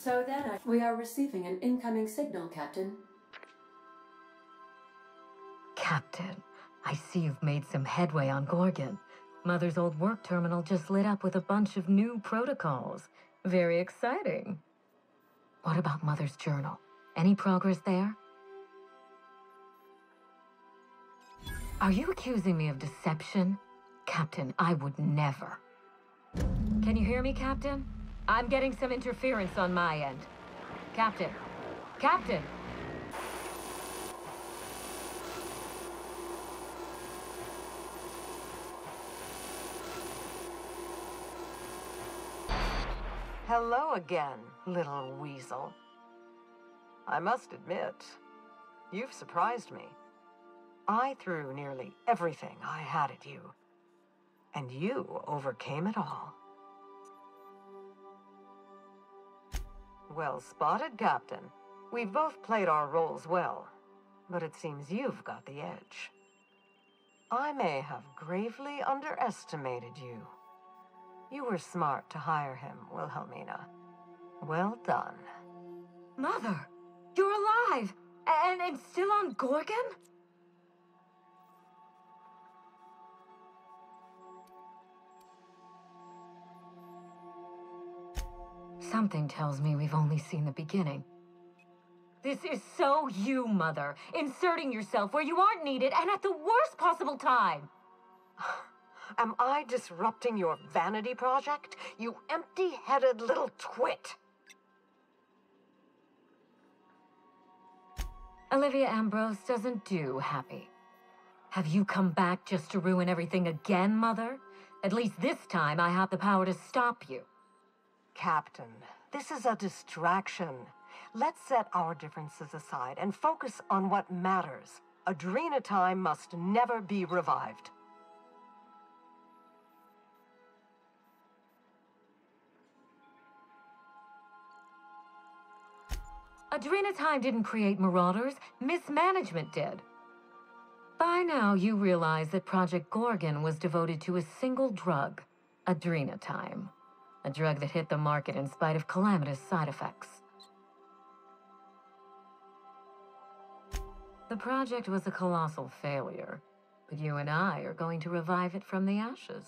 So then we are receiving an incoming signal, Captain. Captain, I see you've made some headway on Gorgon. Mother's old work terminal just lit up with a bunch of new protocols. Very exciting. What about Mother's journal? Any progress there? Are you accusing me of deception? Captain, I would never. Can you hear me, Captain? I'm getting some interference on my end. Captain! Captain! Hello again, little weasel. I must admit, you've surprised me. I threw nearly everything I had at you, and you overcame it all. Well spotted, Captain. We've both played our roles well, but it seems you've got the edge. I may have gravely underestimated you. You were smart to hire him, Wilhelmina. Well done. Mother! You're alive! And still on Gorgon? Something tells me we've only seen the beginning. This is so you, Mother. Inserting yourself where you aren't needed and at the worst possible time. Am I disrupting your vanity project, you empty-headed little twit? Olivia Ambrose doesn't do happy. Have you come back just to ruin everything again, Mother? At least this time I have the power to stop you. Captain, this is a distraction. Let's set our differences aside and focus on what matters. Adrena time must never be revived. Adrena time didn't create marauders, mismanagement did. By now, you realize that Project Gorgon was devoted to a single drug, Adrena time. A drug that hit the market in spite of calamitous side effects. The project was a colossal failure, but you and I are going to revive it from the ashes.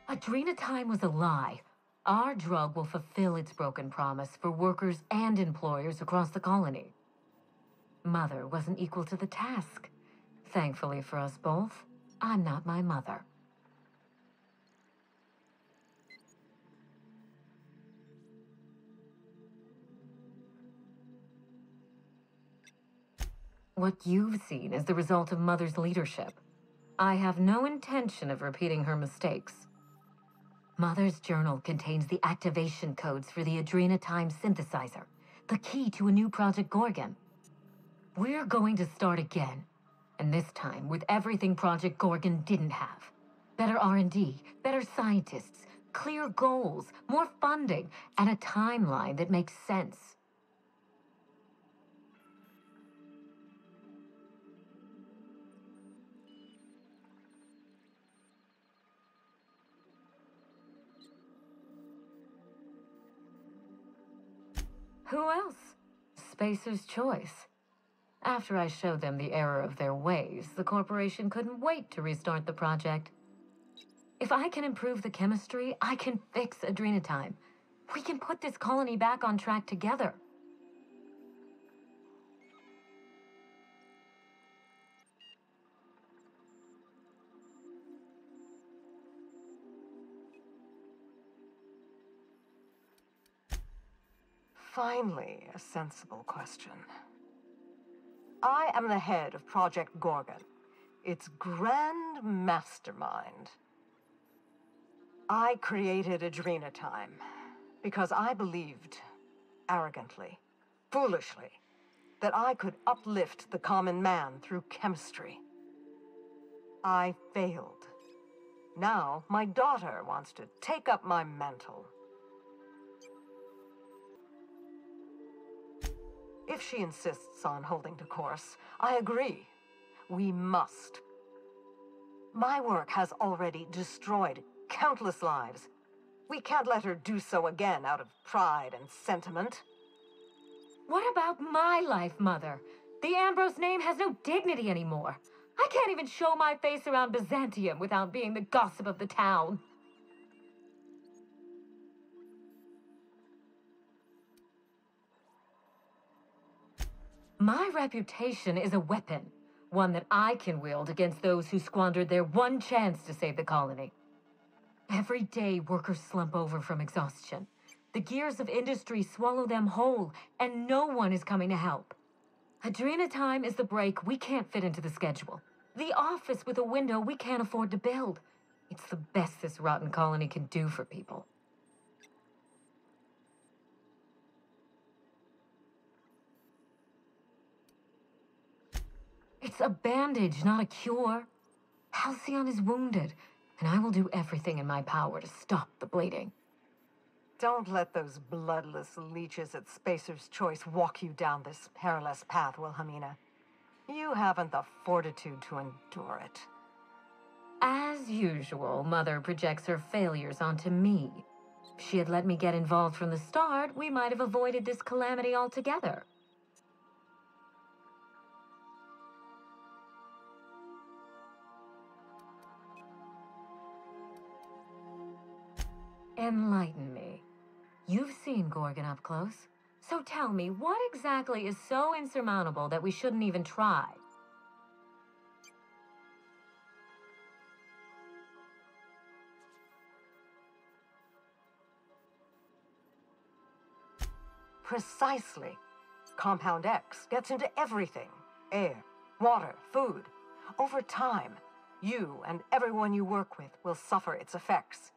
Adrena time was a lie. Our drug will fulfill its broken promise for workers and employers across the colony. Mother wasn't equal to the task. Thankfully for us both, I'm not my mother. What you've seen is the result of Mother's leadership. I have no intention of repeating her mistakes. Mother's journal contains the activation codes for the Adrena time synthesizer, the key to a new Project Gorgon. We're going to start again, and this time with everything Project Gorgon didn't have. Better R&D, better scientists, clear goals, more funding, and a timeline that makes sense. Who else? Spacer's choice. After I showed them the error of their ways, the corporation couldn't wait to restart the project. If I can improve the chemistry, I can fix Adrena time. We can put this colony back on track together. Finally, a sensible question. I am the head of Project Gorgon, its grand mastermind. I created Adrena time because I believed, arrogantly, foolishly, that I could uplift the common man through chemistry. I failed. Now, my daughter wants to take up my mantle. If she insists on holding the course, I agree. We must. My work has already destroyed countless lives. We can't let her do so again out of pride and sentiment. What about my life, Mother? The Ambrose name has no dignity anymore. I can't even show my face around Byzantium without being the gossip of the town. My reputation is a weapon, one that I can wield against those who squandered their one chance to save the colony. Every day, workers slump over from exhaustion. The gears of industry swallow them whole, and no one is coming to help. Adrena time is the break we can't fit into the schedule. The office with a window we can't afford to build. It's the best this rotten colony can do for people. It's a bandage, not a cure. Halcyon is wounded, and I will do everything in my power to stop the bleeding. Don't let those bloodless leeches at Spacer's Choice walk you down this perilous path, Wilhelmina. You haven't the fortitude to endure it. As usual, Mother projects her failures onto me. If she had let me get involved from the start, we might have avoided this calamity altogether. Enlighten me. You've seen Gorgon up close. So tell me, what exactly is so insurmountable that we shouldn't even try? Precisely. Compound X gets into everything. Air, water, food. Over time, you and everyone you work with will suffer its effects.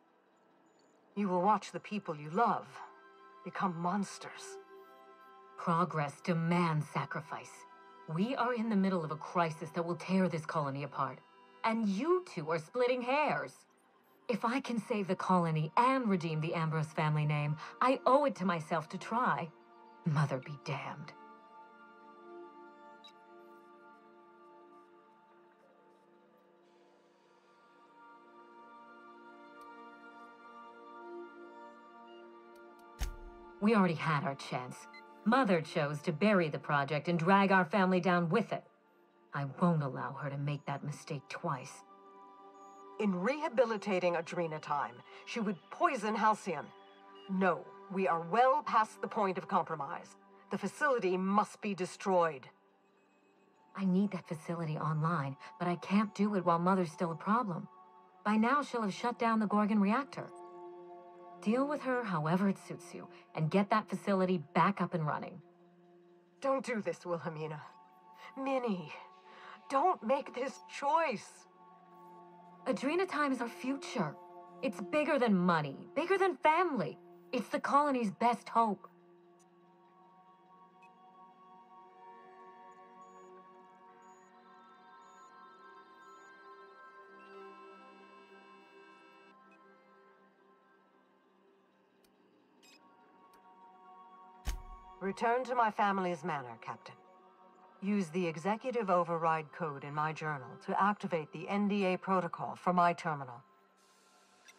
You will watch the people you love become monsters. Progress demands sacrifice. We are in the middle of a crisis that will tear this colony apart. And you two are splitting hairs. If I can save the colony and redeem the Ambrose family name, I owe it to myself to try. Mother be damned. We already had our chance. Mother chose to bury the project and drag our family down with it. I won't allow her to make that mistake twice. In rehabilitating Adrena time, she would poison Halcyon. No, we are well past the point of compromise. The facility must be destroyed. I need that facility online, but I can't do it while Mother's still a problem. By now, she'll have shut down the Gorgon reactor. Deal with her however it suits you, and get that facility back up and running. Don't do this, Wilhelmina. Minnie, don't make this choice. Adrena time is our future. It's bigger than money, bigger than family. It's the colony's best hope. Return to my family's manor, Captain. Use the executive override code in my journal to activate the NDA protocol for my terminal.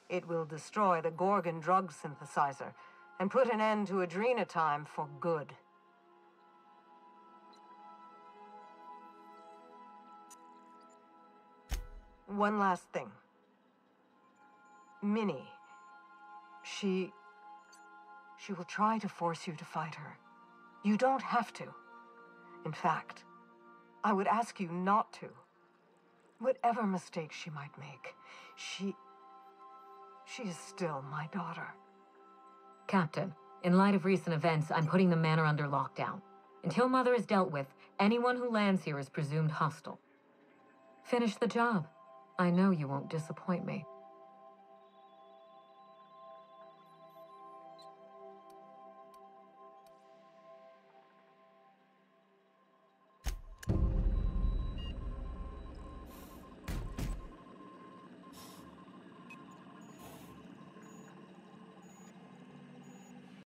It will destroy the Gorgon drug synthesizer and put an end to Adrena time for good. One last thing. Minnie, she will try to force you to fight her. You don't have to. In fact, I would ask you not to. Whatever mistakes she might make, she is still my daughter. Captain, in light of recent events, I'm putting the manor under lockdown. Until Mother is dealt with, anyone who lands here is presumed hostile. Finish the job. I know you won't disappoint me.